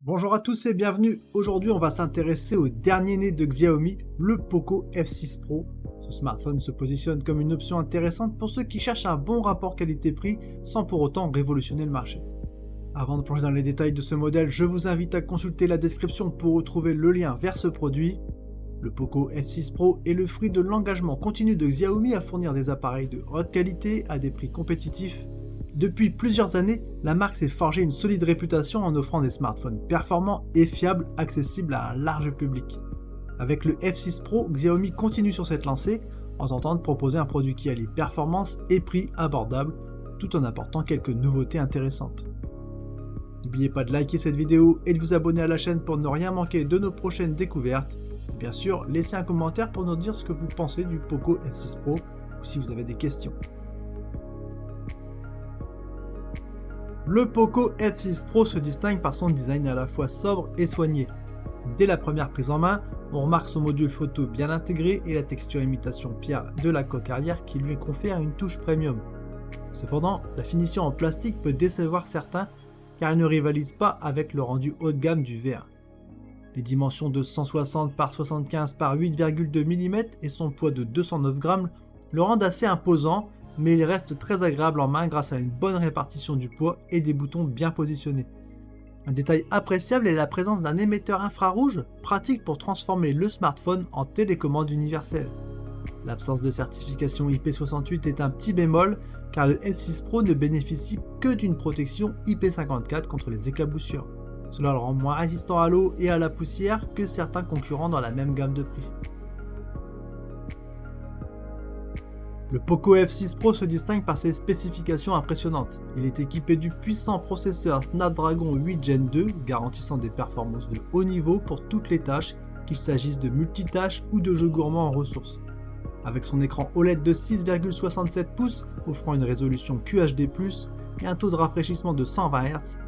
Bonjour à tous et bienvenue. Aujourd'hui, on va s'intéresser au dernier né de Xiaomi, le Poco F6 Pro. Ce smartphone se positionne comme une option intéressante pour ceux qui cherchent un bon rapport qualité-prix sans pour autant révolutionner le marché. Avant de plonger dans les détails de ce modèle, je vous invite à consulter la description pour retrouver le lien vers ce produit. Le Poco F6 Pro est le fruit de l'engagement continu de Xiaomi à fournir des appareils de haute qualité à des prix compétitifs. Depuis plusieurs années, la marque s'est forgée une solide réputation en offrant des smartphones performants et fiables accessibles à un large public. Avec le F6 Pro, Xiaomi continue sur cette lancée en tentant de proposer un produit qui allie performance et prix abordable tout en apportant quelques nouveautés intéressantes. N'oubliez pas de liker cette vidéo et de vous abonner à la chaîne pour ne rien manquer de nos prochaines découvertes. Et bien sûr, laissez un commentaire pour nous dire ce que vous pensez du Poco F6 Pro ou si vous avez des questions. Le Poco F6 Pro se distingue par son design à la fois sobre et soigné. Dès la première prise en main, on remarque son module photo bien intégré et la texture imitation pierre de la coque arrière qui lui confère une touche premium. Cependant, la finition en plastique peut décevoir certains car elle ne rivalise pas avec le rendu haut de gamme du verre. Les dimensions de 160 par 75 par 8,2 mm et son poids de 209 grammes le rendent assez imposant, mais il reste très agréable en main grâce à une bonne répartition du poids et des boutons bien positionnés. Un détail appréciable est la présence d'un émetteur infrarouge, pratique pour transformer le smartphone en télécommande universelle. L'absence de certification IP68 est un petit bémol, car le F6 Pro ne bénéficie que d'une protection IP54 contre les éclaboussures. Cela le rend moins résistant à l'eau et à la poussière que certains concurrents dans la même gamme de prix. Le Poco F6 Pro se distingue par ses spécifications impressionnantes. Il est équipé du puissant processeur Snapdragon 8 Gen 2, garantissant des performances de haut niveau pour toutes les tâches, qu'il s'agisse de multitâches ou de jeux gourmands en ressources. Avec son écran OLED de 6,67 pouces, offrant une résolution QHD+, et un taux de rafraîchissement de 120 Hz,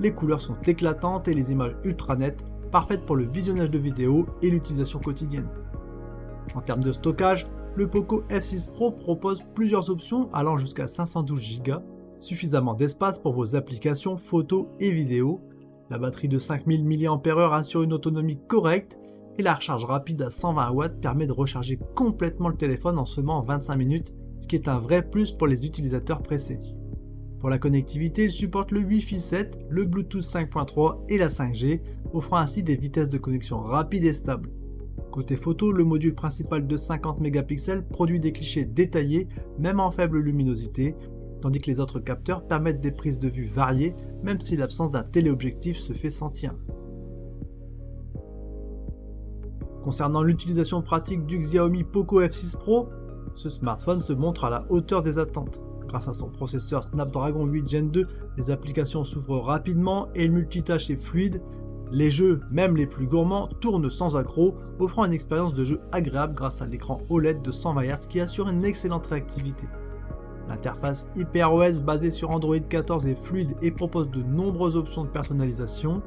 les couleurs sont éclatantes et les images ultra nettes, parfaites pour le visionnage de vidéos et l'utilisation quotidienne. En termes de stockage, le Poco F6 Pro propose plusieurs options allant jusqu'à 512 Go, suffisamment d'espace pour vos applications photos et vidéos. La batterie de 5000 mAh assure une autonomie correcte et la recharge rapide à 120 watts permet de recharger complètement le téléphone en seulement 25 minutes, ce qui est un vrai plus pour les utilisateurs pressés. Pour la connectivité, il supporte le Wi-Fi 7, le Bluetooth 5.3 et la 5G, offrant ainsi des vitesses de connexion rapides et stables. Côté photo, le module principal de 50 mégapixels produit des clichés détaillés, même en faible luminosité, tandis que les autres capteurs permettent des prises de vue variées, même si l'absence d'un téléobjectif se fait sentir. Concernant l'utilisation pratique du Xiaomi Poco F6 Pro, ce smartphone se montre à la hauteur des attentes. Grâce à son processeur Snapdragon 8 Gen 2, les applications s'ouvrent rapidement et le multitâche est fluide. Les jeux, même les plus gourmands, tournent sans accroc, offrant une expérience de jeu agréable grâce à l'écran OLED de 120 Hz qui assure une excellente réactivité. L'interface HyperOS basée sur Android 14 est fluide et propose de nombreuses options de personnalisation.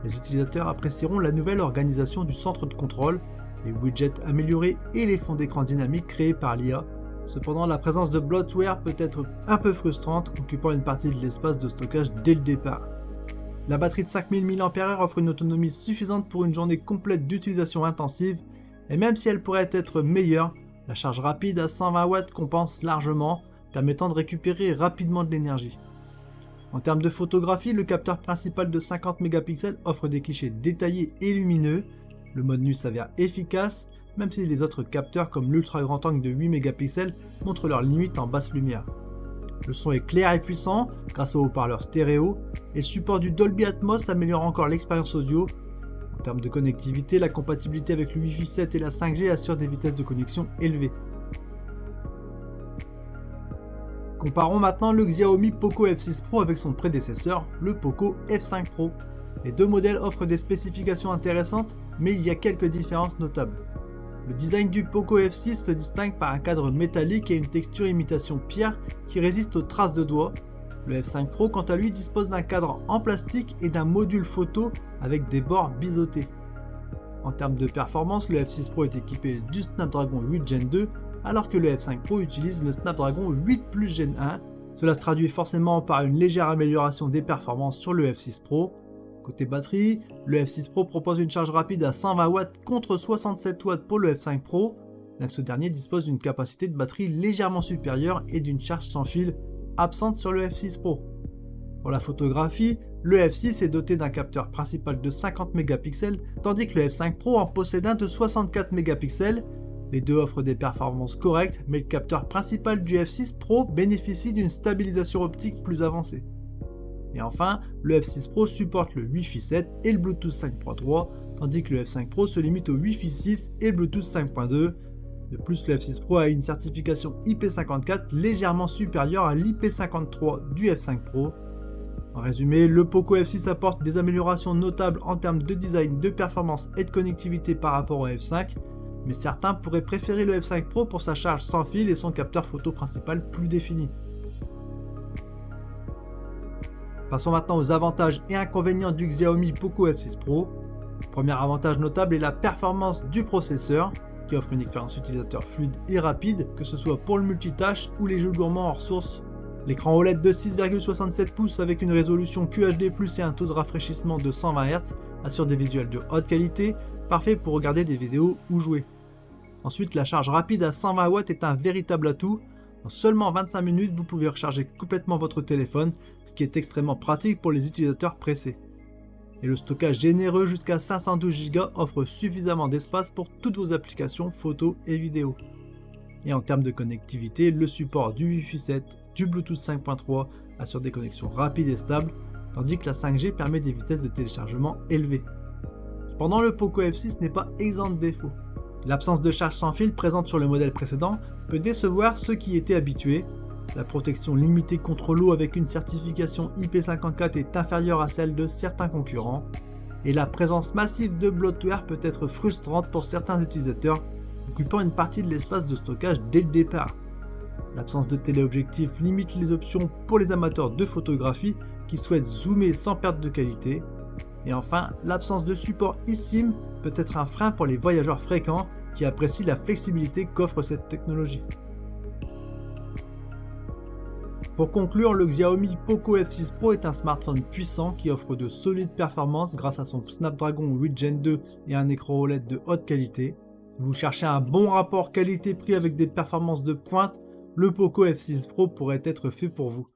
Les utilisateurs apprécieront la nouvelle organisation du centre de contrôle, les widgets améliorés et les fonds d'écran dynamiques créés par l'IA. Cependant, la présence de bloatware peut être un peu frustrante, occupant une partie de l'espace de stockage dès le départ. La batterie de 5000 mAh offre une autonomie suffisante pour une journée complète d'utilisation intensive, et même si elle pourrait être meilleure, la charge rapide à 120 watts compense largement, permettant de récupérer rapidement de l'énergie. En termes de photographie, le capteur principal de 50 mégapixels offre des clichés détaillés et lumineux. Le mode nu s'avère efficace, même si les autres capteurs comme l'ultra grand angle de 8 mégapixels montrent leurs limites en basse lumière. Le son est clair et puissant grâce au haut-parleur stéréo, et le support du Dolby Atmos améliore encore l'expérience audio. En termes de connectivité, la compatibilité avec le Wi-Fi 7 et la 5G assure des vitesses de connexion élevées. Comparons maintenant le Xiaomi Poco F6 Pro avec son prédécesseur, le Poco F5 Pro. Les deux modèles offrent des spécifications intéressantes, mais il y a quelques différences notables. Le design du Poco F6 se distingue par un cadre métallique et une texture imitation pierre qui résiste aux traces de doigts. Le F5 Pro, quant à lui, dispose d'un cadre en plastique et d'un module photo avec des bords biseautés. En termes de performance, le F6 Pro est équipé du Snapdragon 8 Gen 2, alors que le F5 Pro utilise le Snapdragon 8 Plus Gen 1. Cela se traduit forcément par une légère amélioration des performances sur le F6 Pro. Côté batterie, le F6 Pro propose une charge rapide à 120 watts contre 67 watts pour le F5 Pro, bien que ce dernier dispose d'une capacité de batterie légèrement supérieure et d'une charge sans fil absente sur le F6 Pro. Pour la photographie, le F6 est doté d'un capteur principal de 50 mégapixels, tandis que le F5 Pro en possède un de 64 mégapixels. Les deux offrent des performances correctes, mais le capteur principal du F6 Pro bénéficie d'une stabilisation optique plus avancée. Et enfin, le F6 Pro supporte le Wi-Fi 7 et le Bluetooth 5.3, tandis que le F5 Pro se limite au Wi-Fi 6 et le Bluetooth 5.2. De plus, le F6 Pro a une certification IP54 légèrement supérieure à l'IP53 du F5 Pro. En résumé, le Poco F6 apporte des améliorations notables en termes de design, de performance et de connectivité par rapport au F5, mais certains pourraient préférer le F5 Pro pour sa charge sans fil et son capteur photo principal plus défini. Passons maintenant aux avantages et inconvénients du Xiaomi Poco F6 Pro. Premier avantage notable est la performance du processeur, qui offre une expérience utilisateur fluide et rapide, que ce soit pour le multitâche ou les jeux gourmands hors source. L'écran OLED de 6,67 pouces avec une résolution QHD+, et un taux de rafraîchissement de 120 Hz assure des visuels de haute qualité, parfait pour regarder des vidéos ou jouer. Ensuite, la charge rapide à 120 watts est un véritable atout. En seulement 25 minutes, vous pouvez recharger complètement votre téléphone, ce qui est extrêmement pratique pour les utilisateurs pressés. Et le stockage généreux jusqu'à 512 Go offre suffisamment d'espace pour toutes vos applications photos et vidéos. Et en termes de connectivité, le support du Wi-Fi 7, du Bluetooth 5.3 assure des connexions rapides et stables, tandis que la 5G permet des vitesses de téléchargement élevées. Cependant, le Poco F6 n'est pas exempt de défauts. L'absence de charge sans fil présente sur le modèle précédent peut décevoir ceux qui y étaient habitués. La protection limitée contre l'eau avec une certification IP54 est inférieure à celle de certains concurrents. Et la présence massive de bloatware peut être frustrante pour certains utilisateurs, occupant une partie de l'espace de stockage dès le départ. L'absence de téléobjectif limite les options pour les amateurs de photographie qui souhaitent zoomer sans perte de qualité. Et enfin, l'absence de support eSIM peut être un frein pour les voyageurs fréquents qui apprécient la flexibilité qu'offre cette technologie. Pour conclure, le Xiaomi Poco F6 Pro est un smartphone puissant qui offre de solides performances grâce à son Snapdragon 8 Gen 2 et un écran OLED de haute qualité. Si vous cherchez un bon rapport qualité-prix avec des performances de pointe, le Poco F6 Pro pourrait être fait pour vous.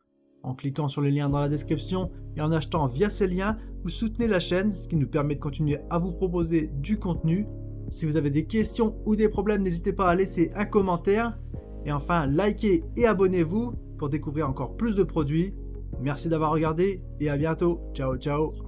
En cliquant sur les liens dans la description et en achetant via ces liens, vous soutenez la chaîne, ce qui nous permet de continuer à vous proposer du contenu. Si vous avez des questions ou des problèmes, n'hésitez pas à laisser un commentaire. Et enfin, likez et abonnez-vous pour découvrir encore plus de produits. Merci d'avoir regardé et à bientôt. Ciao ciao.